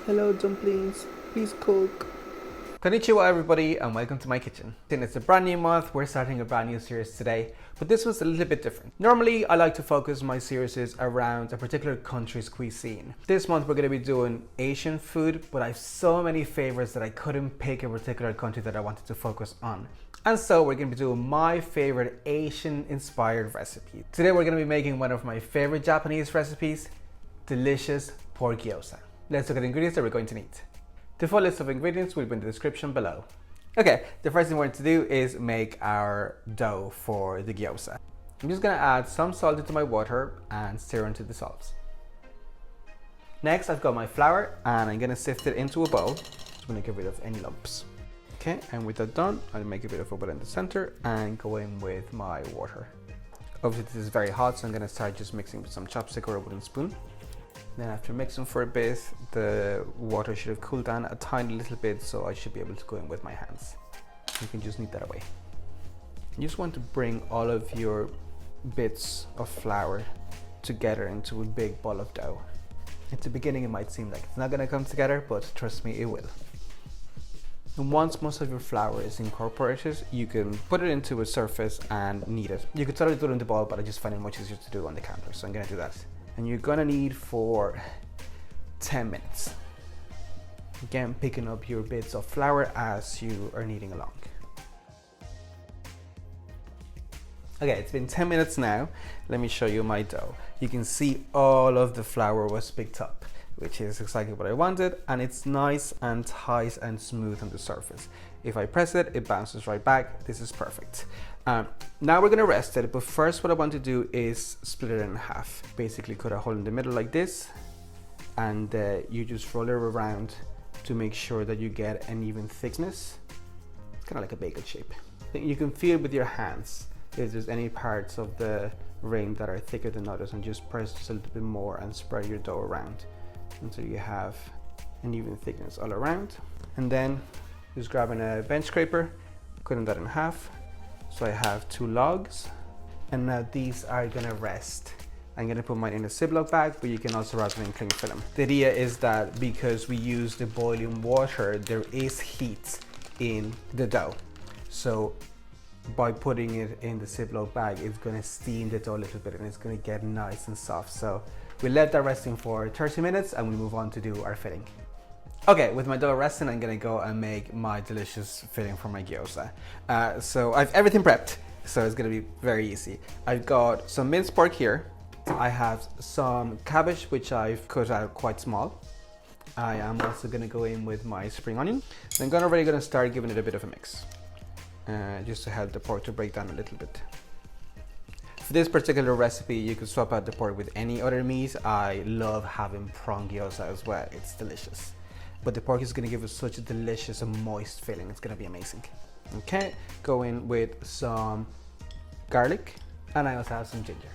Hello dumplings, please cook. Konnichiwa everybody and welcome to my kitchen. It's a brand new month, we're starting a brand new series today, but this one's a little bit different. Normally I like to focus my series around a particular country's cuisine. This month we're going to be doing Asian food, but I have so many favorites that I couldn't pick a particular country that I wanted to focus on. And so we're going to be doing my favorite Asian inspired recipe. Today we're going to be making one of my favorite Japanese recipes, delicious pork gyoza. Let's look at the ingredients that we're going to need. The full list of ingredients will be in the description below. Okay, the first thing we're going to do is make our dough for the gyoza. I'm just going to add some salt into my water and stir into the salts. Next, I've got my flour and I'm going to sift it into a bowl. Just going to get rid of any lumps. Okay, and with that done, I'll make a bit of a bowl in the center and go in with my water. Obviously, this is very hot, so I'm going to start just mixing with some chopstick or a wooden spoon. Then after mixing for a bit, the water should have cooled down a tiny little bit, so I should be able to go in with my hands. You can just knead that away. You just want to bring all of your bits of flour together into a big ball of dough. At the beginning it might seem like it's not going to come together, but trust me, it will. And once most of your flour is incorporated, you can put it into a surface and knead it. You could totally do it in the bowl, but I just find it much easier to do on the counter, so I'm going to do that. And you're gonna knead for 10 minutes. Again, picking up your bits of flour as you are kneading along. Okay, it's been 10 minutes now. Let me show you my dough. You can see all of the flour was picked up, which is exactly what I wanted, and it's nice and tight and smooth on the surface. If I press it, it bounces right back. This is perfect. Now we're gonna rest it, but first what I want to do is split it in half. Basically cut a hole in the middle like this, and you just roll it around to make sure that you get an even thickness. It's kind of like a bagel shape. You can feel with your hands if there's any parts of the ring that are thicker than others, and just press just a little bit more and spread your dough around until you have an even thickness all around. And then just grabbing a bench scraper, cutting that in half. So I have 2 logs, and now these are gonna rest. I'm gonna put mine in a Ziploc bag, but you can also wrap it in cling film. The idea is that because we use the boiling water, there is heat in the dough. So by putting it in the Ziploc bag, it's gonna steam the dough a little bit and it's gonna get nice and soft. So we let that resting for 30 minutes and we move on to do our filling. Okay, with my dough resting, I'm gonna go and make my delicious filling for my gyoza. So I've everything prepped, so it's gonna be very easy. I've got some minced pork here. I have some cabbage, which I've cut out quite small. I am also gonna go in with my spring onion. I'm already gonna start giving it a bit of a mix, just to help the pork to break down a little bit. For this particular recipe, you could swap out the pork with any other meat. I love having prawn gyoza as well, it's delicious. But the pork is gonna give us such a delicious and moist filling, it's gonna be amazing. Okay, go in with some garlic, and I also have some ginger.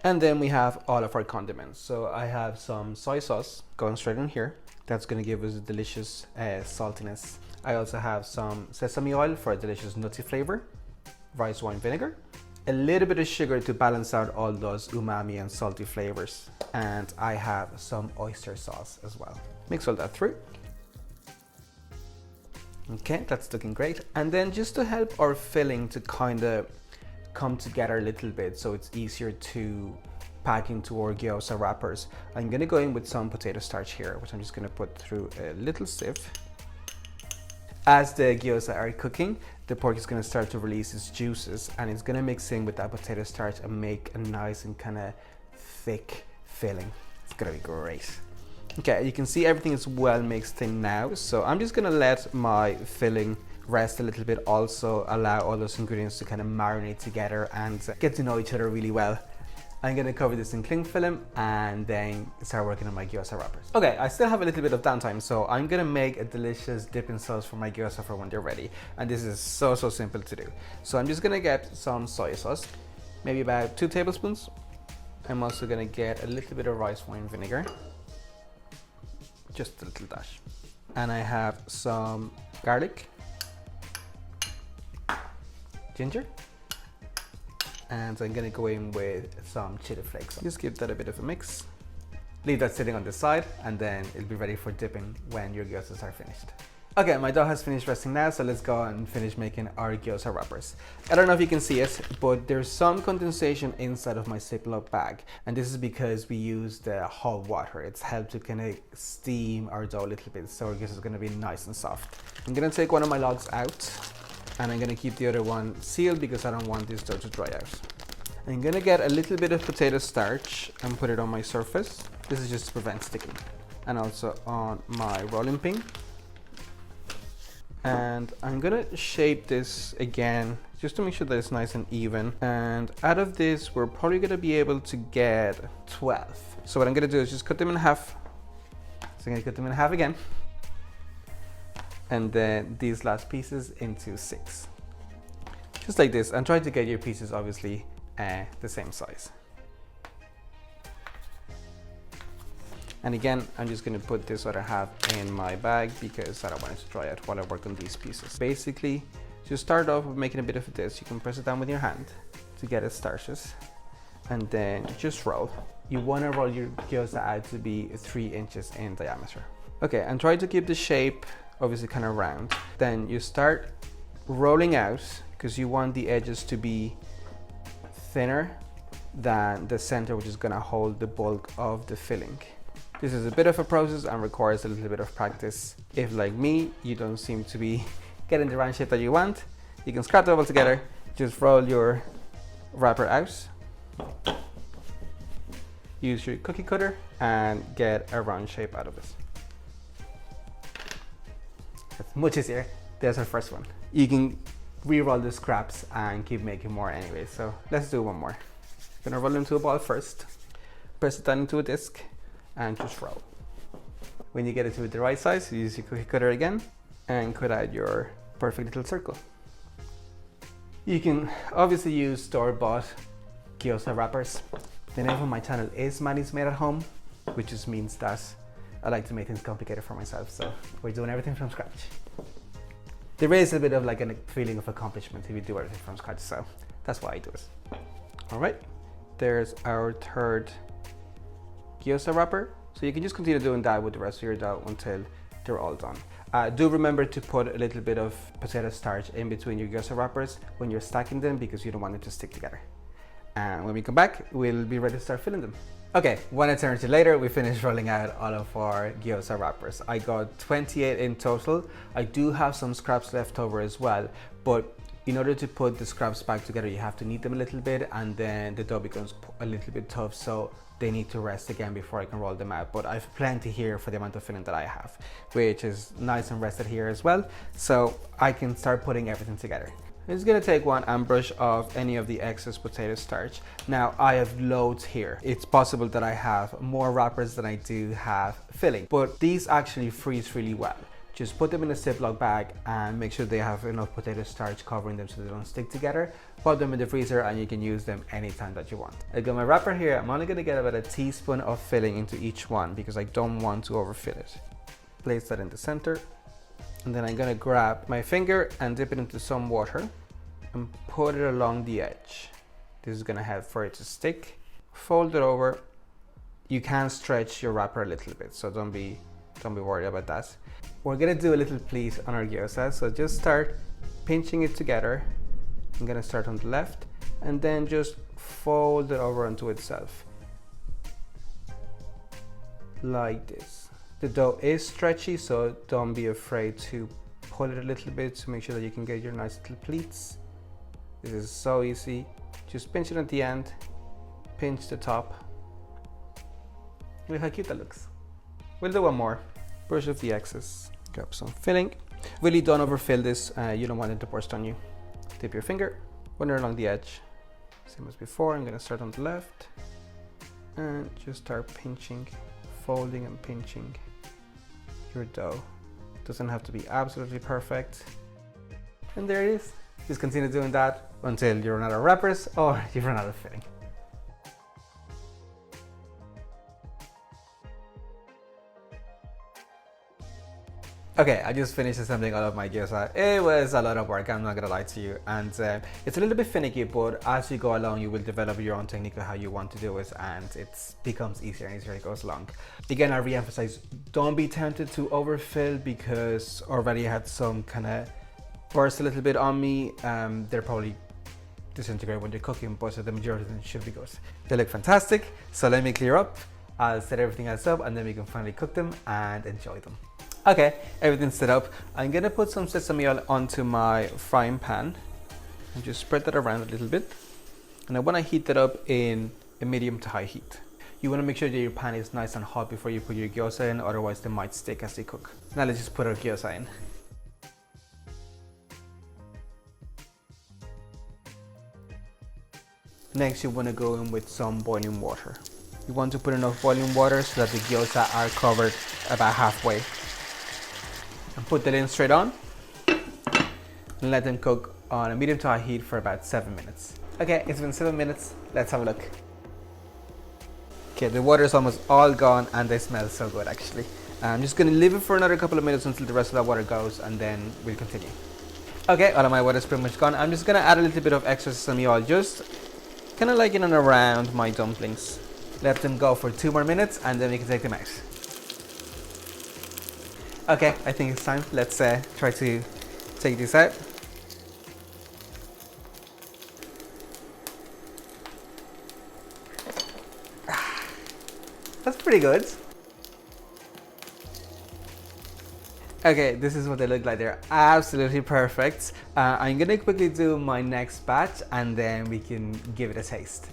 And then we have all of our condiments. So I have some soy sauce going straight in here. That's gonna give us a delicious saltiness. I also have some sesame oil for a delicious nutty flavor, rice wine vinegar, a little bit of sugar to balance out all those umami and salty flavors. And I have some oyster sauce as well. Mix all that through. Okay, that's looking great. And then just to help our filling to kind of come together a little bit so it's easier to pack into our gyoza wrappers, I'm gonna go in with some potato starch here, which I'm just gonna put through a little sieve. As the gyoza are cooking, the pork is gonna start to release its juices, and it's gonna mix in with that potato starch and make a nice and kind of thick filling. It's gonna be great. Okay, you can see everything is well mixed in now, so I'm just gonna let my filling rest a little bit, also allow all those ingredients to kind of marinate together and get to know each other really well. I'm gonna cover this in cling film and then start working on my gyoza wrappers. Okay, I still have a little bit of downtime, so I'm gonna make a delicious dipping sauce for my gyoza for when they're ready. And this is so simple to do. So I'm just gonna get some soy sauce, maybe about 2 tablespoons. I'm also gonna get a little bit of rice wine vinegar, just a little dash. And I have some garlic, ginger, and I'm gonna go in with some chili flakes. Just give that a bit of a mix. Leave that sitting on the side and then it'll be ready for dipping when your gyozas are finished. Okay, my dough has finished resting now, so let's go and finish making our gyoza wrappers. I don't know if you can see it, but there's some condensation inside of my Ziploc bag, and this is because we use the hot water. It's helped to kind of steam our dough a little bit, so our gyoza is going to be nice and soft. I'm going to take one of my logs out, and I'm going to keep the other one sealed because I don't want this dough to dry out. I'm going to get a little bit of potato starch and put it on my surface. This is just to prevent sticking, and also on my rolling pin. And I'm gonna shape this again just to make sure that it's nice and even. And out of this, we're probably gonna be able to get 12. So what I'm gonna do is just cut them in half. So I'm gonna cut them in half again. And then these last pieces into 6. Just like this, and try to get your pieces obviously the same size. And again, I'm just gonna put this other half in my bag because I don't want it to dry out while I work on these pieces. Basically, just start off with making a bit of this. You can press it down with your hand to get it starches, and then just roll. You wanna roll your gyoza out to be 3 inches in diameter. Okay, and try to keep the shape obviously kind of round. Then you start rolling out because you want the edges to be thinner than the center, which is gonna hold the bulk of the filling. This is a bit of a process and requires a little bit of practice. If, like me, you don't seem to be getting the round shape that you want, you can scrap them all together. Just roll your wrapper out. Use your cookie cutter and get a round shape out of it. That's much easier. There's our first one. You can re-roll the scraps and keep making more anyway. So let's do one more. I'm gonna roll into a ball first. Press it down into a disc and just roll. When you get it to the right size, you use your cookie cutter again and cut out your perfect little circle. You can obviously use store-bought gyoza wrappers. The name of my channel is Manny's Made at Home, which just means that I like to make things complicated for myself, so we're doing everything from scratch. There is a bit of like a feeling of accomplishment if you do everything from scratch, so that's why I do it. All right, there's our third gyoza wrapper. So you can just continue doing that with the rest of your dough until they're all done. Do remember to put a little bit of potato starch in between your gyoza wrappers when you're stacking them because you don't want them to stick together. And when we come back, we'll be ready to start filling them. Okay, 1 eternity later, we finished rolling out all of our gyoza wrappers. I got 28 in total. I do have some scraps left over as well, but in order to put the scraps back together, you have to knead them a little bit, and then the dough becomes a little bit tough, so they need to rest again before I can roll them out. But I've plenty here for the amount of filling that I have, which is nice and rested here as well, so I can start putting everything together. I'm just gonna take one and brush off any of the excess potato starch. Now, I have loads here. It's possible that I have more wrappers than I do have filling, but these actually freeze really well. Just put them in a Ziploc bag and make sure they have enough potato starch covering them so they don't stick together. Put them in the freezer and you can use them anytime that you want. I got my wrapper here. I'm only gonna get about a teaspoon of filling into each one because I don't want to overfill it. Place that in the center. And then I'm gonna grab my finger and dip it into some water and put it along the edge. This is gonna help for it to stick. Fold it over. You can stretch your wrapper a little bit, so don't be worried about that. We're gonna do a little pleat on our gyoza, so just start pinching it together. I'm gonna start on the left and then just fold it over onto itself. Like this. The dough is stretchy, so don't be afraid to pull it a little bit to make sure that you can get your nice little pleats. This is so easy. Just pinch it at the end, pinch the top. Look how cute that looks. We'll do one more. Brush off the excess. Grab some filling. Really don't overfill this. You don't want it to burst on you. Dip your finger, run it along the edge. Same as before, I'm gonna start on the left and just start pinching, folding and pinching your dough. Doesn't have to be absolutely perfect. And there it is. Just continue doing that until you run out of wrappers or you run out of filling. Okay, I just finished assembling all of my gyoza. It was a lot of work, I'm not gonna lie to you. And it's a little bit finicky, but as you go along, you will develop your own technique of how you want to do it, and it becomes easier and easier as it goes along. Again, I re-emphasize, don't be tempted to overfill, because already I had some kind of burst a little bit on me. They're probably disintegrate when they're cooking, but the majority of them should be good. They look fantastic, so let me clear up. I'll set everything else up, and then we can finally cook them and enjoy them. Okay, everything's set up. I'm gonna put some sesame oil onto my frying pan and just spread that around a little bit. And I wanna heat that up in a medium to high heat. You wanna make sure that your pan is nice and hot before you put your gyoza in, otherwise they might stick as they cook. Now let's just put our gyoza in. Next, you wanna go in with some boiling water. You want to put enough boiling water so that the gyoza are covered about halfway. And put the lid straight on and let them cook on a medium to high heat for about 7 minutes. Okay, it's been 7 minutes. Let's have a look. Okay, the water is almost all gone and they smell so good actually. I'm just gonna leave it for another couple of minutes until the rest of that water goes, and then we'll continue. Okay, all of my water is pretty much gone. I'm just gonna add a little bit of extra sesame oil, just kind of like in and around my dumplings. Let them go for 2 more minutes and then we can take them out. Okay, I think it's time. Let's try to take this out. That's pretty good. Okay, this is what they look like. They're absolutely perfect. I'm gonna quickly do my next batch and then we can give it a taste.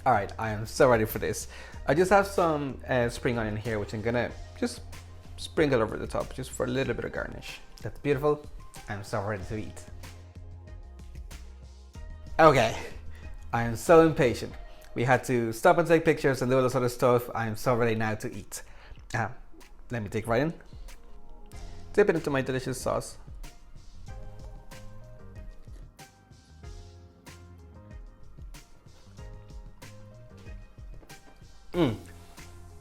All right, I am so ready for this. I just have some spring onion here, which I'm gonna just sprinkle over the top, just for a little bit of garnish. That's beautiful. I'm so ready to eat. Okay, I am so impatient. We had to stop and take pictures and do all this other stuff. I am so ready now to eat. Let me take right in. Dip it into my delicious sauce.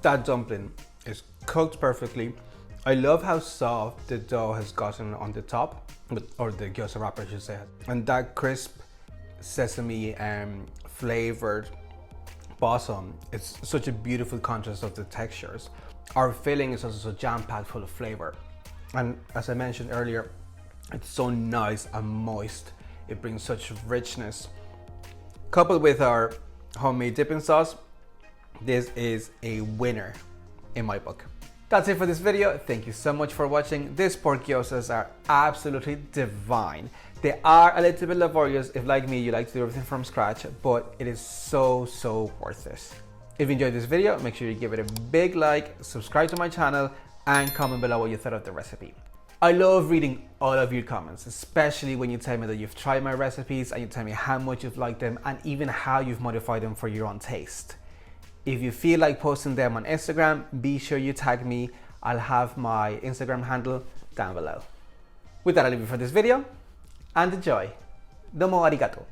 That dumpling is cooked perfectly. I love how soft the dough has gotten on the top, or the gyoza wrapper I should say. And that crisp sesame flavored bottom, it's such a beautiful contrast of the textures. Our filling is also so jam-packed full of flavor. And as I mentioned earlier, it's so nice and moist. It brings such richness. Coupled with our homemade dipping sauce, this is a winner in my book. That's it for this video. Thank you so much for watching. These pork gyozas are absolutely divine. They are a little bit laborious if, like me, you like to do everything from scratch, but it is so worth it. If you enjoyed this video, make sure you give it a big like, subscribe to my channel, and comment below what you thought of the recipe. I love reading all of your comments, especially when you tell me that you've tried my recipes and you tell me how much you've liked them and even how you've modified them for your own taste. If you feel like posting them on Instagram, be sure you tag me. I'll have my Instagram handle down below. With that, I'll leave you for this video and enjoy. Domo arigato.